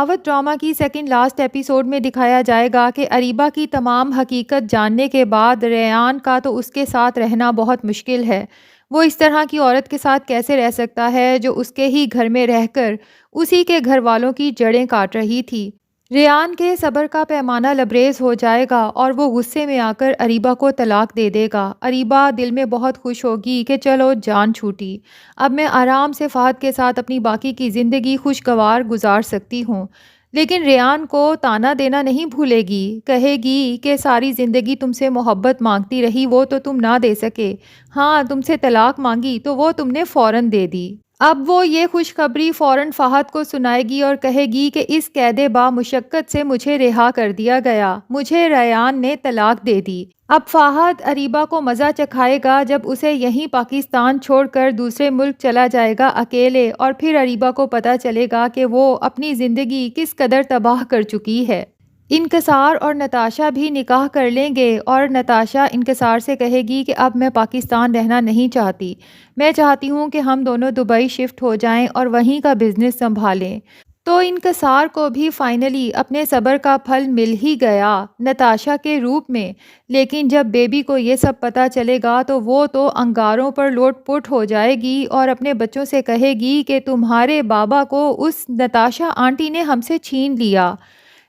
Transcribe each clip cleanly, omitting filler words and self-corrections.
دعوت ڈرامہ کی second last episode میں دکھایا جائے گا کہ اریبہ کی تمام حقیقت جاننے کے بعد ریان کا تو اس کے ساتھ رہنا بہت مشکل ہے۔ وہ اس طرح کی عورت کے ساتھ کیسے رہ سکتا ہے جو اس کے ہی گھر میں رہ کر اسی کے گھر والوں کی جڑیں کاٹ رہی تھی۔ ریان کے صبر کا پیمانہ لبریز ہو جائے گا اور وہ غصے میں آ کر اریبہ کو طلاق دے دے گا۔ اریبہ دل میں بہت خوش ہوگی کہ چلو جان چھوٹی، اب میں آرام سے فہد کے ساتھ اپنی باقی کی زندگی خوشگوار گزار سکتی ہوں۔ لیکن ریان کو تانا دینا نہیں بھولے گی، کہے گی کہ ساری زندگی تم سے محبت مانگتی رہی، وہ تو تم نہ دے سکے، ہاں تم سے طلاق مانگی تو وہ تم نے فوراً دے دی۔ اب وہ یہ خوشخبری فوراً فہد کو سنائے گی اور کہے گی کہ اس قید با مشقت سے مجھے رہا کر دیا گیا، مجھے ریان نے طلاق دے دی۔ اب فہد اریبہ کو مزہ چکھائے گا جب اسے یہیں پاکستان چھوڑ کر دوسرے ملک چلا جائے گا اکیلے، اور پھر اریبہ کو پتہ چلے گا کہ وہ اپنی زندگی کس قدر تباہ کر چکی ہے۔ انکسار اور نتاشا بھی نکاح کر لیں گے اور نتاشا انکسار سے کہے گی کہ اب میں پاکستان رہنا نہیں چاہتی، میں چاہتی ہوں کہ ہم دونوں دبئی شفٹ ہو جائیں اور وہیں کا بزنس سنبھالیں۔ تو انکسار کو بھی فائنلی اپنے صبر کا پھل مل ہی گیا نتاشا کے روپ میں، لیکن جب بیبی کو یہ سب پتہ چلے گا تو وہ تو انگاروں پر لوٹ پوٹ ہو جائے گی اور اپنے بچوں سے کہے گی کہ تمہارے بابا کو اس نتاشا آنٹی نے ہم سے چھین لیا۔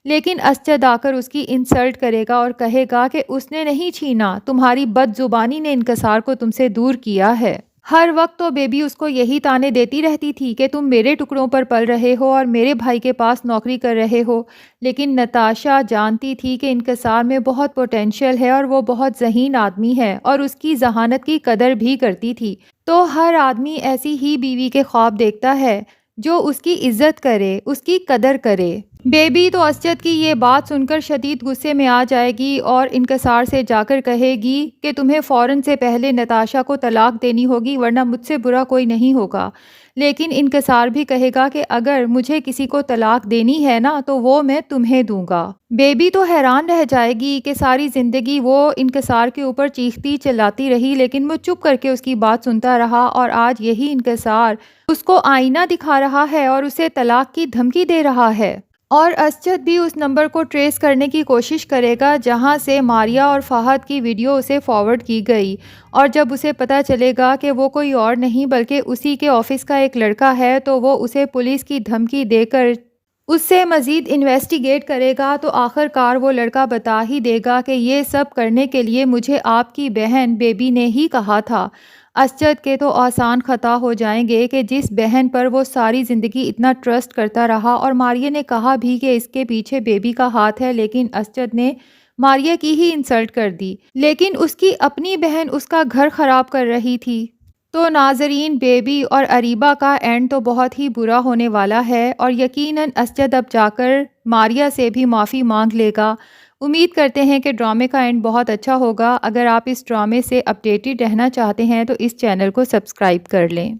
لیکن اسجد آ کر اس کی انسلٹ کرے گا اور کہے گا کہ اس نے نہیں چھینا، تمہاری بد زبانی نے انکسار کو تم سے دور کیا ہے۔ ہر وقت تو بیبی اس کو یہی تانے دیتی رہتی تھی کہ تم میرے ٹکڑوں پر پل رہے ہو اور میرے بھائی کے پاس نوکری کر رہے ہو، لیکن نتاشا جانتی تھی کہ انکسار میں بہت پوٹینشیل ہے اور وہ بہت ذہین آدمی ہے اور اس کی ذہانت کی قدر بھی کرتی تھی۔ تو ہر آدمی ایسی ہی بیوی کے خواب دیکھتا ہے جو اس کی عزت کرے، اس کی قدر کرے۔ بیبی تو اسجد کی یہ بات سن کر شدید غصے میں آ جائے گی اور انکسار سے جا کر کہے گی کہ تمہیں فوراً سے پہلے نتاشا کو طلاق دینی ہوگی ورنہ مجھ سے برا کوئی نہیں ہوگا۔ لیکن انکسار بھی کہے گا کہ اگر مجھے کسی کو طلاق دینی ہے نا تو وہ میں تمہیں دوں گا۔ بیبی تو حیران رہ جائے گی کہ ساری زندگی وہ انکسار کے اوپر چیختی چلاتی رہی لیکن وہ چپ کر کے اس کی بات سنتا رہا، اور آج یہی انکسار اس کو آئینہ دکھا رہا ہے اور اسے طلاق کی دھمکی دے رہا ہے۔ اور اسجد بھی اس نمبر کو ٹریس کرنے کی کوشش کرے گا جہاں سے ماریا اور فہد کی ویڈیو اسے فارورڈ کی گئی، اور جب اسے پتہ چلے گا کہ وہ کوئی اور نہیں بلکہ اسی کے آفس کا ایک لڑکا ہے تو وہ اسے پولیس کی دھمکی دے کر اس سے مزید انویسٹیگیٹ کرے گا، تو آخر کار وہ لڑکا بتا ہی دے گا کہ یہ سب کرنے کے لیے مجھے آپ کی بہن بیبی نے ہی کہا تھا۔ اسجد کے تو آسان خطا ہو جائیں گے کہ جس بہن پر وہ ساری زندگی اتنا ٹرسٹ کرتا رہا، اور ماریہ نے کہا بھی کہ اس کے پیچھے بیبی کا ہاتھ ہے، لیکن اسجد نے ماریہ کی ہی انسلٹ کر دی، لیکن اس کی اپنی بہن اس کا گھر خراب کر رہی تھی۔ تو ناظرین، بیبی اور اریبہ کا اینڈ تو بہت ہی برا ہونے والا ہے، اور یقیناً اسجد اب جا کر ماریہ سے بھی معافی مانگ لے گا۔ امید کرتے ہیں کہ ڈرامے کا اینڈ بہت اچھا ہوگا۔ اگر آپ اس ڈرامے سے اپڈیٹڈ رہنا چاہتے ہیں تو اس چینل کو سبسکرائب کر لیں۔